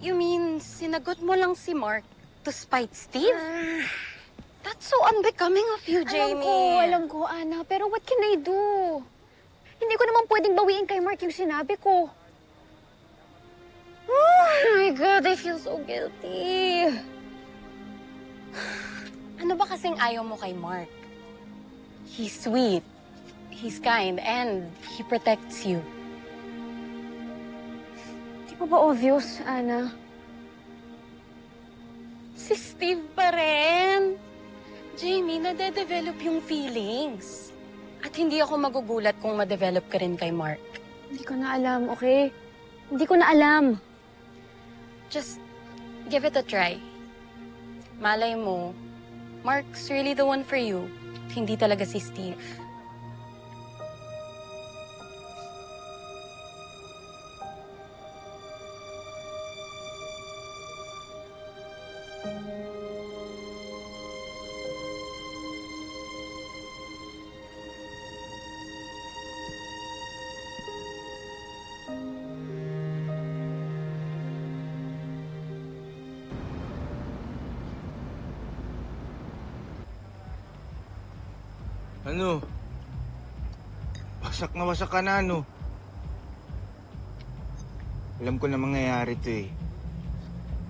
You mean, sinagot mo lang si Mark to spite Steve? That's so unbecoming of you, Jamie. Alam ko, Ana. Pero what can I do? Hindi ko naman pwedeng bawiin kay Mark yung sinabi ko. Oh my God, I feel so guilty. Ano ba kasing ayaw mo kay Mark? He's sweet, he's kind, and he protects you. Di ba obvious, Ana? Si Steve pa rin. Jamie, nade-develop yung feelings. At hindi ako magugulat kung ma-develop ka rin kay Mark. Hindi ko na alam, okay? Hindi ko na alam. Just give it a try. Malay mo, Mark's really the one for you. Hindi talaga si Steve. Ano? Wasak ka na, ano? Alam ko na mangyayari to eh.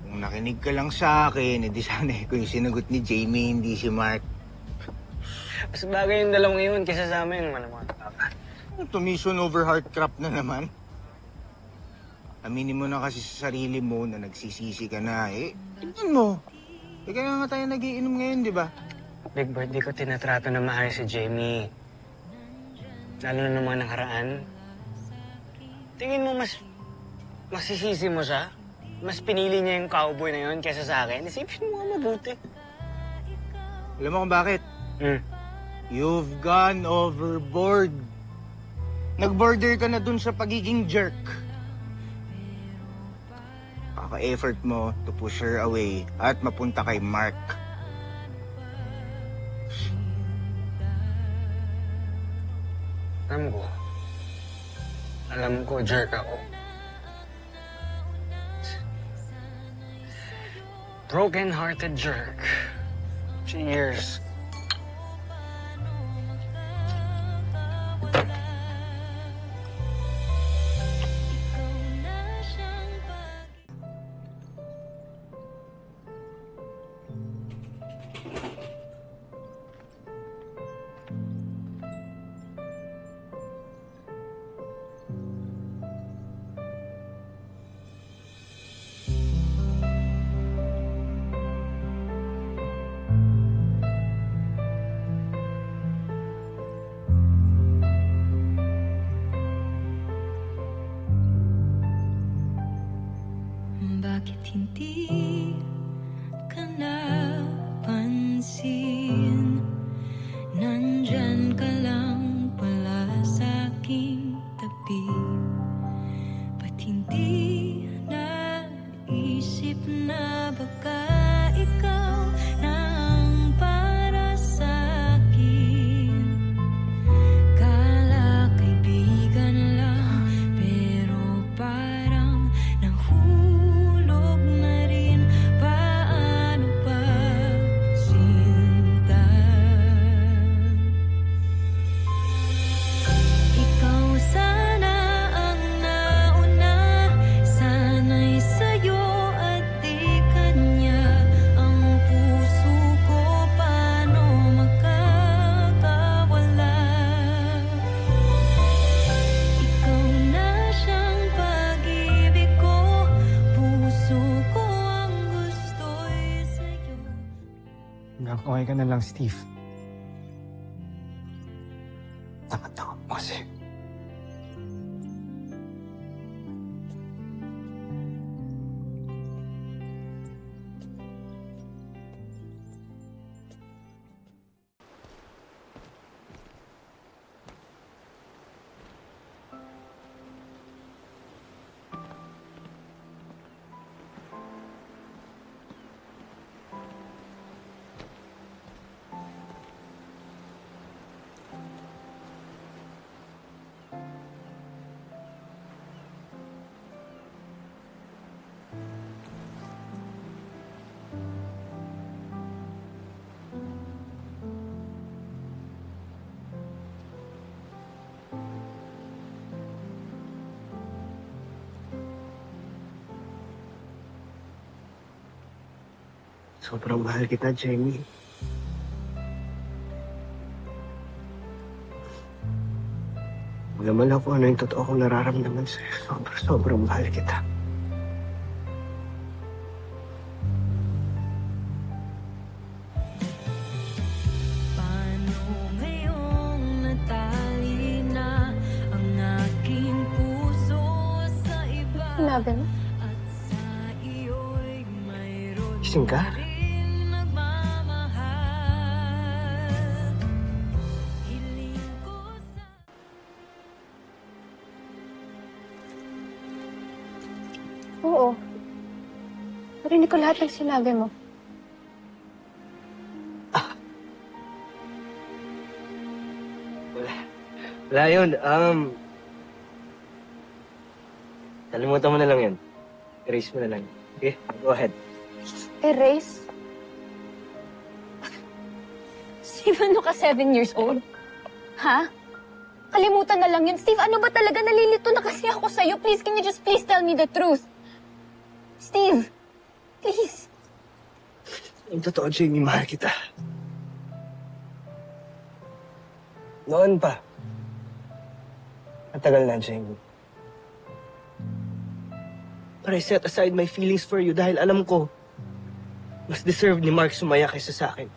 Kung nakinig ka lang sa akin, edi sana ko yung sinagot ni Jamie, hindi si Mark. Mas bagay yung dalawang yun kaysa sa amin, malamang. Tumission over heartcrap na naman. Aminin mo na kasi sa sarili mo na nagsisisi ka na eh. Tingnan mo. Eh kaya nga tayo nagiinom ngayon, di ba? Big Bird, di ko tinatrato na maayos si Jamie. Lalo na ng mga nakaraan. Tingin mo masisisi mo siya? Mas pinili niya yung cowboy na yun kaysa sa akin? Isipin mo nga mabuti. Alam mo kung bakit? You've gone overboard. Nag-border ka na dun sa pagiging jerk. Kaka-effort mo to push her away at mapunta kay Mark. Alam ko, jerk ako. Broken-hearted jerk. Cheers. Bakit hindi ka napansin? Nandyan ka lang pala sa aking tabi. Ba't hindi naisip na baka ikaw na ang para sa akin? Kala kaibigan lang, pero parang nahulog na rin. Paano pa sinta? Ikaw sana ang nauna, sana'y sa'yo at di kanya. Ang puso ko paano magkakawala? Ikaw na siyang pag-ibig ko, puso ko ang gusto'y sa'yo. Hanggang okay ka na lang, Steve. Takot mo kasi. Sobrang mahal kita, Jamie. Alam mo lang kung ano yung totoo kong nararamdaman sa'yo. Sobrang mahal kita. Paano ngayong natali na ang aking puso sa iba Sinabi mo? at sa iyo'y mayroon Gising ka? rin nagmamahal. Hiling ko sa Oo. Narinig ko lahat ng sinabi mo. Wala yun. Kalimutan mo na lang yan. Erase mo na lang. Okay? Go ahead. Erase? Steve, ano ka 7 years old? Ha? Kalimutan na lang yun. Steve, ano ba talaga? Nalilito na kasi ako sa'yo. Please, can you just please tell me the truth? Steve, please. Ang totoo, Jamie, mahal kita. Noon pa. Matagal na, Jamie. But I set aside my feelings for you dahil alam ko, mas deserve ni Mark sumaya kaysa sa akin.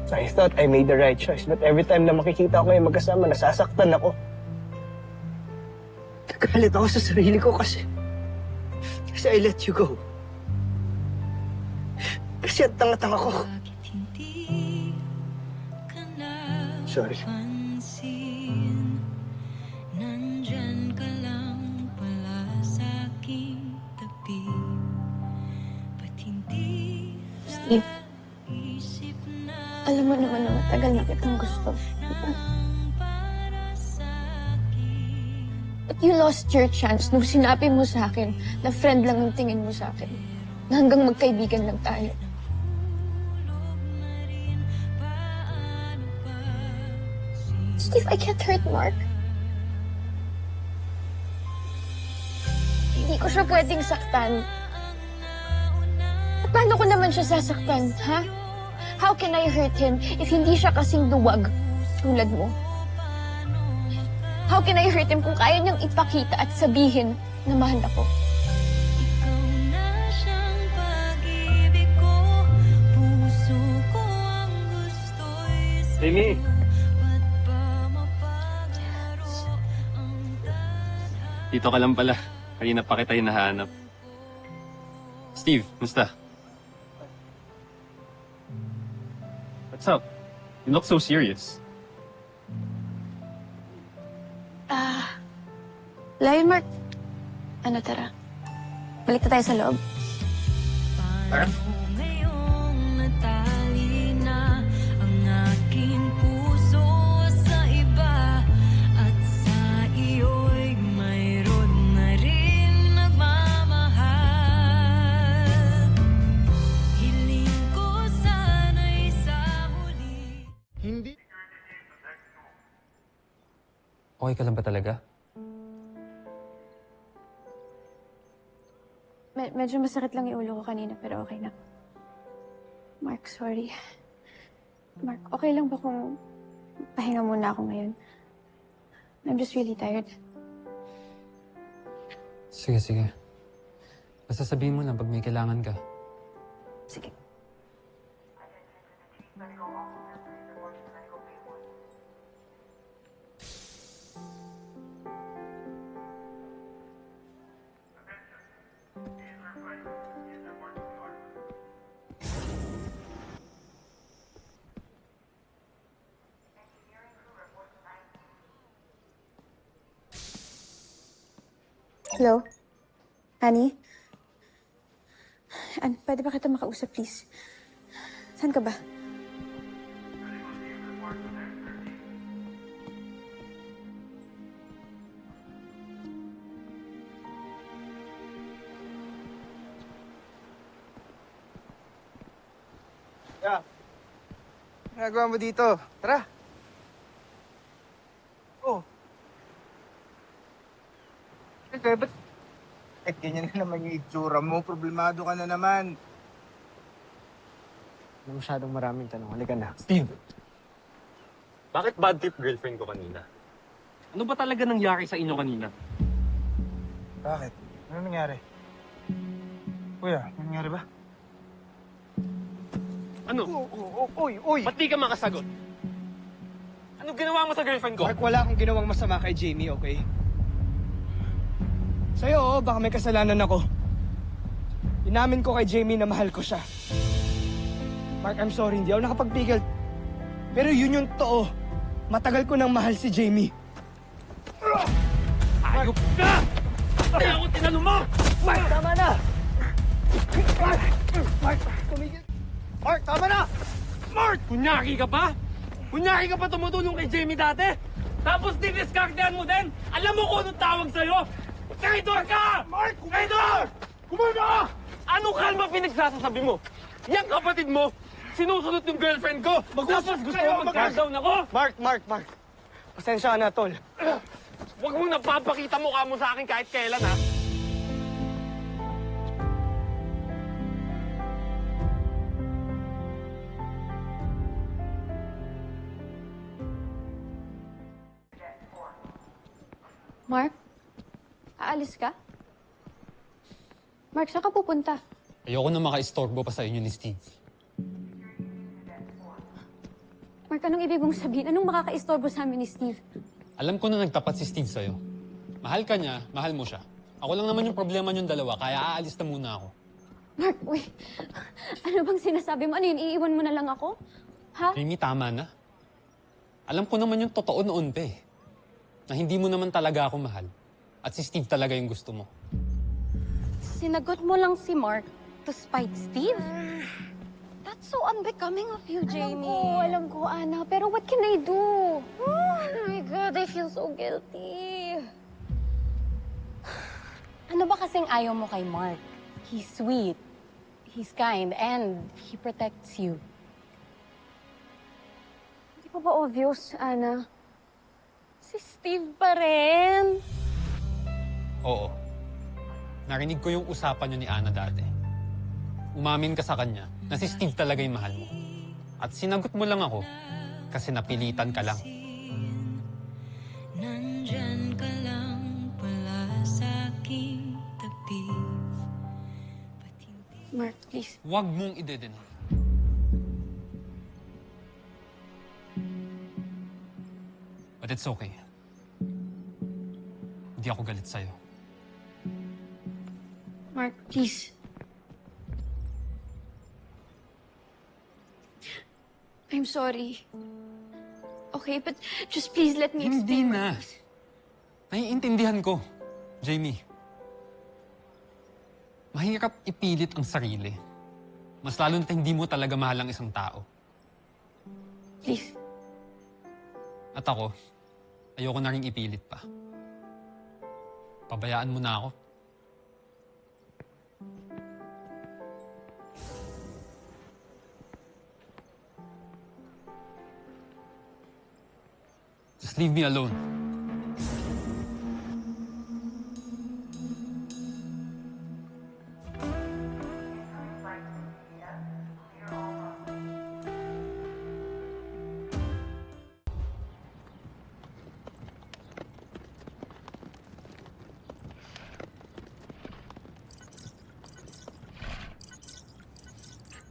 So I thought I made the right choice, but every time na makikita ko kayo magkasama, nasasaktan ako. Nagalit ako sa sarili ko kasi I let you go. Kasi ang tanga-tanga ko. bakit hindi ka na Sorry. pansin? Nandyan ka lang pala sa aking tabi. Ba't hindi Steve, isip na alam mo naman na matagal na kitang gusto. para sa akin? But you lost your chance nung sinabi mo sa akin na friend lang ang tingin mo sa akin. Na hanggang magkaibigan lang tayo. Steve, I can't hurt Mark. Hindi ko siya pwedeng saktan. At paano ko naman siya sasaktan, ha? How can I hurt him if hindi siya kasing duwag tulad mo? How can I hurt him kung kaya niyang ipakita at sabihin na mahal ako? Ikaw na siyang pag-ibig ko, puso ko ang gusto'y sa'yo. Jamie! Ba't ba mapaglaro ang tadhana? Dito ka lang pala. Kanina pa kita hinahanap. Steve, musta? What's up? You look so serious. Lion Mark, ano tara? Balik na tayo sa loob. Tara. Ngayong natali na ang aking puso sa iba at sa iyo'y mayroon na rin nagmamahal. Hiling ko sana'y sa huli. Hindi. Okay ka lang ba talaga? Medyo masakit lang yung ulo ko kanina, pero okay na. Mark, sorry. Mark, okay lang ba kung pahinga muna ako ngayon? I'm just really tired. Sige, sige. Basta sabihin mo lang pag may kailangan ka. Sige. Hello? Annie? Pwede ba kita makausap, please? Saan ka ba? Yeah. Nagawa mo dito? Tara. Oh. Okay, ba't Bakit ganyan na naman yung itsura mo? Problemado ka na naman. Ano masyadong maraming tanong. Halika na. Steve! Bakit bad trip girlfriend ko kanina? Ano ba talaga nangyari sa inyo kanina? Bakit? Ano nangyari? Kuya, ano nangyari ba? Ano? Uy! Ba't di ka makasagot? Ano ginawa mo sa girlfriend ko? Mark, wala akong ginawang masama kay Jamie, okay? Sa'yo, baka may kasalanan ako. Inamin ko kay Jamie na mahal ko siya. Mark, I'm sorry, hindi ako nakapagpigil. Pero yun yung totoo. Matagal ko nang mahal si Jamie. Ayop ka! Kaya ako tinanong mo! Mark, tama na! Mark, tumigil! Mark, tama na! Mark! Kunyaki ka pa? Kunyaki ka pa tumutulong kay Jamie dati? Tapos didiskartehan mo din? Alam mo kung anong tawag sa'yo? Traidor ka! Mark! Traidor! Kumaga ka! Anong kalma pinagsasasabi mo? Yang kapatid mo, sinusunod yung girlfriend ko. Tapos gusto mo mag-down ako? Mark. Pasensya ka na, tol. Huwag mong napapakita mukha mo sa akin kahit kailan, ha? Mark? Aalis ka? Mark, saan ka pupunta? Ayoko na maka-istorbo pa sa inyo ni Steve. Mark, anong ibig mong sabihin? Anong makaka-istorbo sa amin ni Steve? Alam ko na nagtapat si Steve sa'yo. Mahal ka niya, mahal mo siya. Ako lang naman yung problema niyong dalawa, kaya aalis na muna ako. Mark, wait. Ano bang sinasabi mo? Ano yun? Iiwan mo na lang ako? Ha? Jamie, tama na. Alam ko naman yung totoo noon pa eh. Na hindi mo naman talaga ako mahal. At si Steve talaga yung gusto mo. Sinagot mo lang si Mark to spite Steve? That's so unbecoming of you, Jamie. Alam ko, Ana. Pero what can I do? Oh my God, I feel so guilty. Ano ba kasing ayaw mo kay Mark? He's sweet, he's kind, and he protects you. Hindi pa ba obvious, Ana? Si Steve pa rin. Oo. Narinig ko yung usapan niyo ni Ana dati. Umamin ka sa kanya na si Steve talaga yung mahal mo. At sinagot mo lang ako kasi napilitan ka lang. Nandyan ka lang pala sa aking tabi. Mark, please. Huwag mong ide-deny. But it's okay. Hindi ako galit sa'yo. Mark, please. I'm sorry. Okay, but just please let me Hindi explain. na. Naiintindihan ko, Jamie. Mahirap ipilit ang sarili. Mas lalo na hindi mo talaga mahal ang isang tao. Please. At ako, ayoko na rin ipilit pa. Pabayaan mo na ako. Just leave me alone.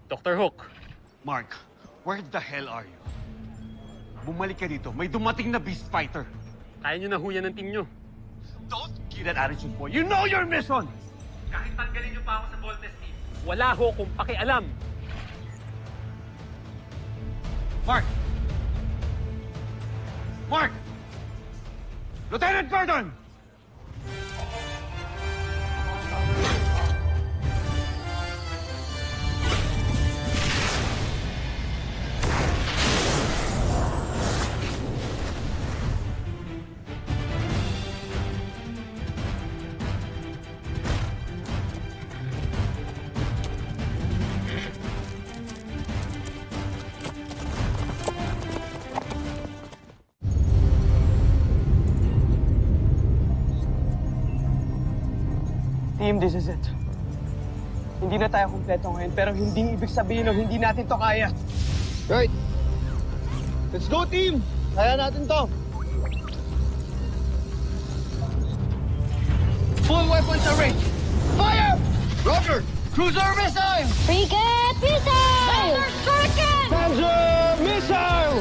Dr. Hook, Mark, where the hell are you? Bumalik ka dito. May dumating na beast fighter. kaya nyo na huyan ng team nyo. Don't give that attitude, boy. You know your mission! Kahit tanggalin nyo pa ako sa Voltes team, wala ho kung pakialam. Mark! Mark! Lieutenant Gordon! Team, this is it. Hindi na tayo kumpleto ngayon, pero hindi ibig sabihin hindi natin to kaya. Right. Let's go, team! Kaya natin to. Full weapons array. Fire! Roger! Cruiser missile! Frigate missile! Panzer missile!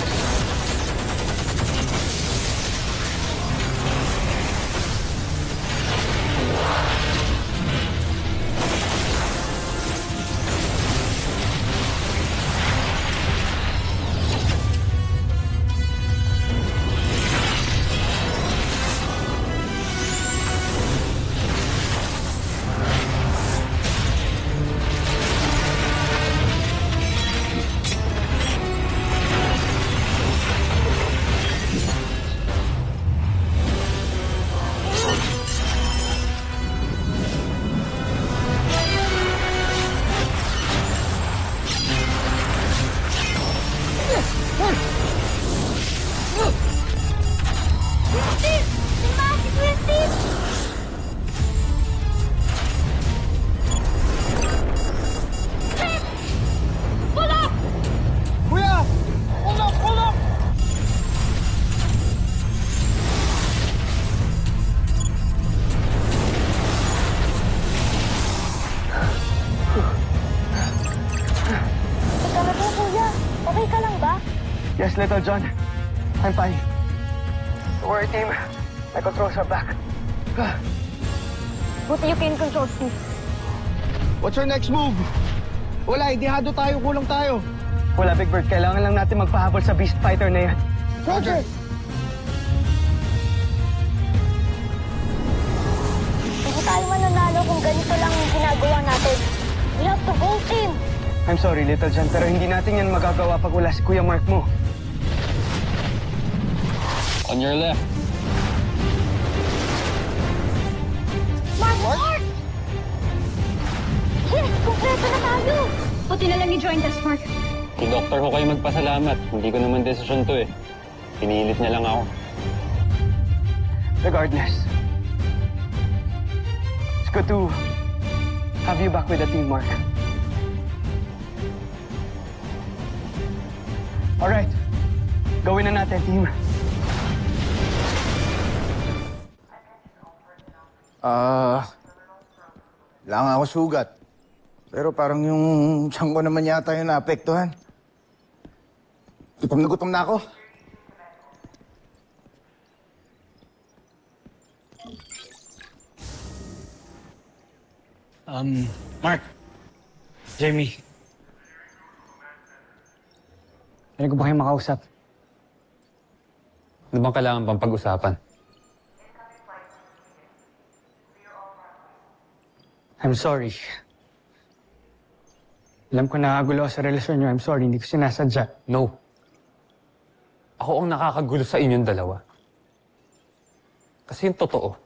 Kuya! Ulok! Ulok! Teka na po, kuya. Okay ka lang ba? Yes, Little John. I'm fine. Don't worry, team. My controls are back. Buti you can control, Steve. What's your next move? Wala, idihado tayo, kulang tayo. Wala, Big Bird. Kailangan lang natin magpahabol sa Beast Fighter na yan. Roger! Hindi tayo mananalo kung ganito lang yung ginagawa natin. We have to go, team! I'm sorry, Little John, pero hindi natin yan magagawa pag wala si Kuya Mark mo. On your left. Mark! Yes! Kompleto na tayo! Buti na lang i-join us, Mark. Si Dr. Ho kayo magpasalamat. Hindi ko naman desisyon to eh. Pinilit niya lang ako. Regardless, it's good to have you back with the team, Mark. Alright, gawin na natin, team. Wala nga ako sugat. Pero parang yung tiyan ko naman yata yung naapektuhan. Gutom na ako. Mark. Jamie. Pwede ko ba kayo makausap? Ano bang kailangan pang pag-usapan? I'm sorry. Alam ko nakagulo ako sa relasyon niyo. I'm sorry, hindi ko sinasadya. No. Ako ang nakakagulo sa inyong dalawa. Kasi yung totoo,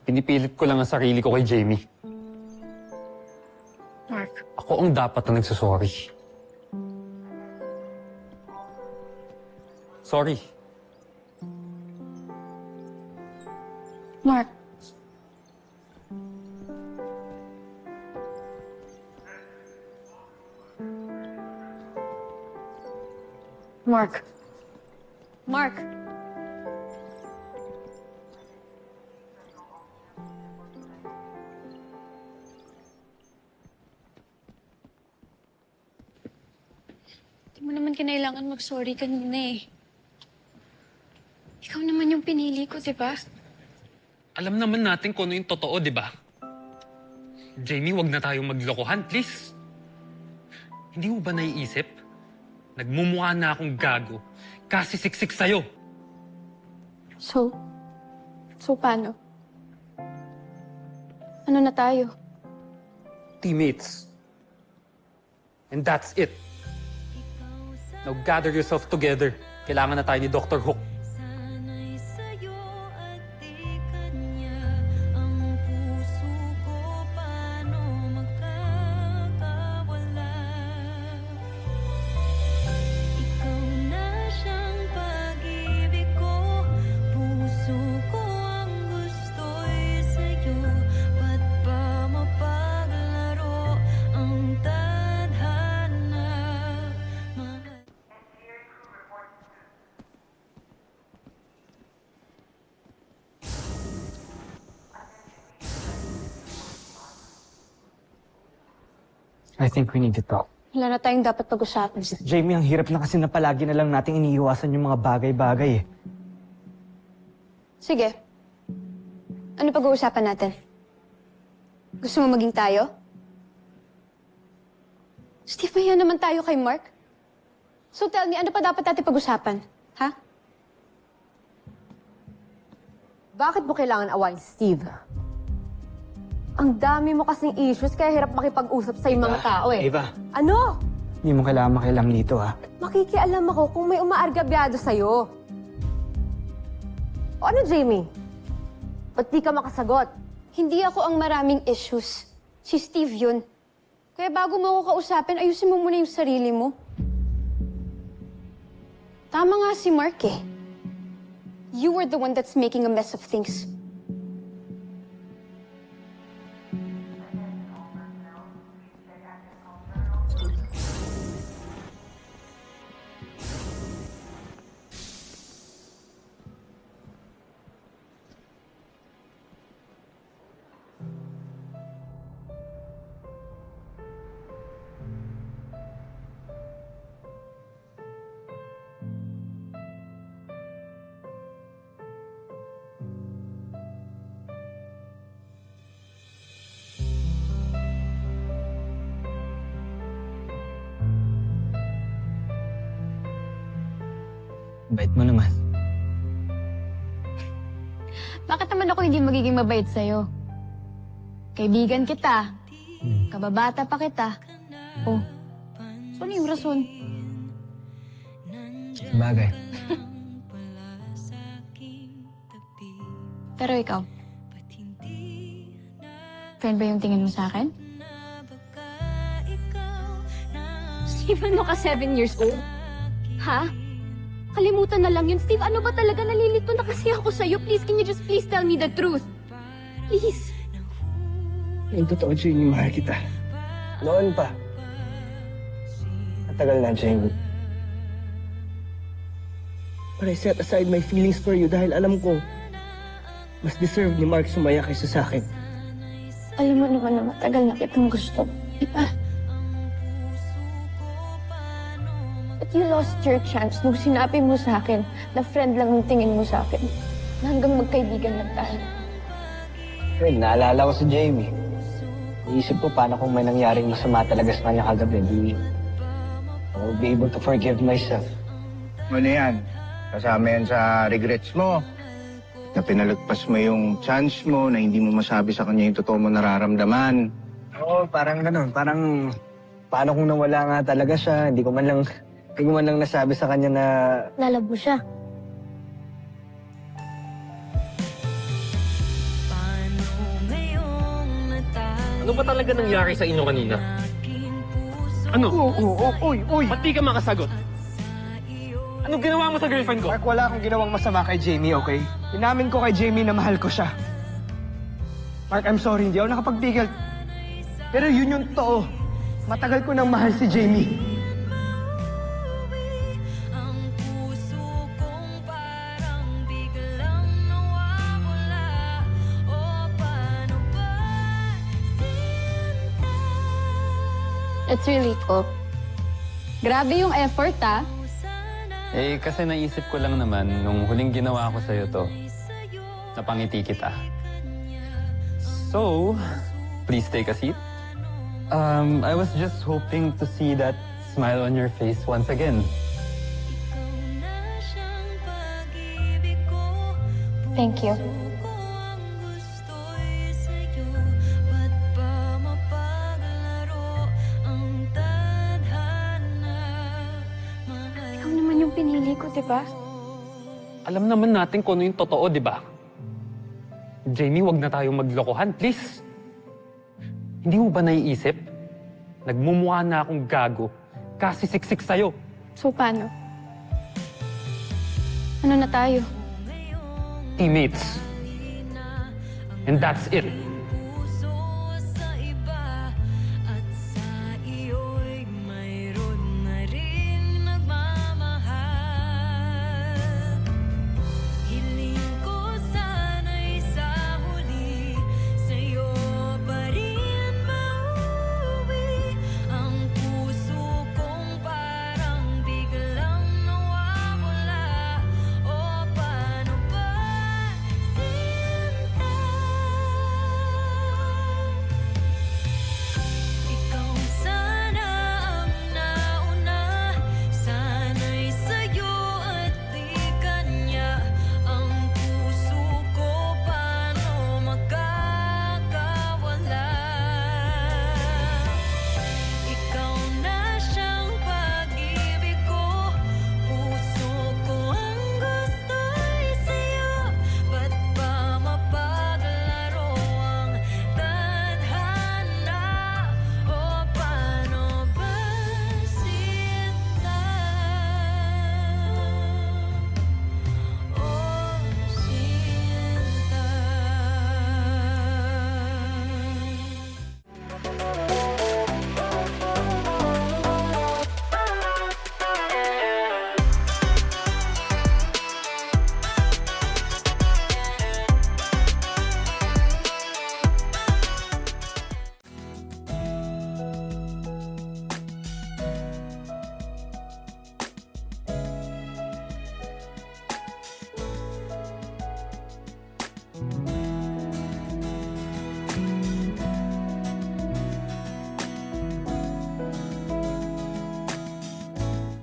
pinipilit ko lang ang sarili ko kay Jamie. Mark. Ako ang dapat na nagsasorry. Sorry. Mark. Mark. Mark. Di mo naman kinailangan mag-sorry kanina eh. Ikaw naman yung pinili ko, di ba? Alam naman natin kung ano yung totoo, di ba? Jamie, wag na tayong maglokohan, please. Hindi mo ba naiisip? Nagmumukha na akong gago kasi siksik sa'yo. So paano? Ano na tayo? Teammates. And that's it. Now gather yourself together. Kailangan na tayo ni Dr. Hook. Sana'y sa'yo at di kanya ang puso ko paano magkakawala. Ikaw na siyang pag-ibig ko, puso ko ang gusto'y sa'yo. I think we need to talk. Wala na tayong dapat pag-usapan. Jamie, ang hirap na kasi na palagi na lang nating iniiwasan yung mga bagay-bagay eh. Sige. Ano pag-uusapan natin? Gusto mo maging tayo? Steve, mahiya naman tayo kay Mark. So tell me, ano pa dapat natin pag-usapan? Ha? Bakit mo kailangan awayin si Steve? Ang dami mo kasing issues kaya hirap makipag-usap sa mga tao eh. Eva, Ano? hindi mo kailangan makialam dito ha. Makikialam ako kung may umaargabyado sa'yo. O ano, Jamie? Ba't di ka makasagot? Hindi ako ang maraming issues. Si Steve yun. Kaya bago mo ako kausapin, ayusin mo muna yung sarili mo. Tama nga si Mark eh. You were the one that's making a mess of things. Bait mo naman. Bakit naman ako hindi magiging mabait sa'yo? Kaibigan kita. Kababata pa kita. Oh, so ano yung rason? Sabagay. Pero ikaw, friend ba yung tingin mo sa akin? Steve, ano ka 7 years old? Ha? Kalimutan na lang yun. Steve, ano ba talaga? Nalilito na kasi ako sa'yo. Please, can you just please tell me the truth? Please. Yung totoo, Jamie, mahal kita. Noon pa. Matagal na, Jamie. But I set aside my feelings for you dahil alam ko mas deserve ni Mark sumaya kaysa sa akin. Alam mo naman na matagal na kitang gusto. Diba? But you lost your chance nung sinabi mo sa akin na friend lang ang tingin mo sa akin. Na hanggang magkaibigan lang tayo. Friend, naalala ko si Jamie. Iisip ko paano kung may nangyaring masama talaga sa kanya kagabi. I'll be able to forgive myself. Ano yan? Kasama yan sa regrets mo. Na pinalagpas mo yung chance mo na hindi mo masabi sa kanya yung totoo mo nararamdaman. Oo, parang ganun. Parang paano kung nawala nga talaga siya. Hindi ko man lang nasabi sa kanya na... Lalabo siya. Ano ba talaga nangyari sa inyo kanina? Ano? Uy! Ba't di ka makasagot? Anong ginawa mo sa girlfriend ko? Mark, wala akong ginawang masama kay Jamie, okay? Inamin ko kay Jamie na mahal ko siya. Mark, I'm sorry, hindi ako nakapagpigil. Pero yun yung totoo. Matagal ko nang mahal si Jamie. It's really cool. Grabe yung effort, ah. Eh, kasi naisip ko lang naman nung huling ginawa ko sa'yo to, napangiti kita. So, please take a seat. I was just hoping to see that smile on your face once again. Thank you. Ikaw naman yung pinili ko, di ba? Alam naman natin kung ano yung totoo, di ba? Jamie, wag na tayong maglokohan, please. Hindi mo ba naiisip? Nagmumukha na akong gago kasi siksik sa'yo. So, paano? Ano na tayo? Teammates. And that's it.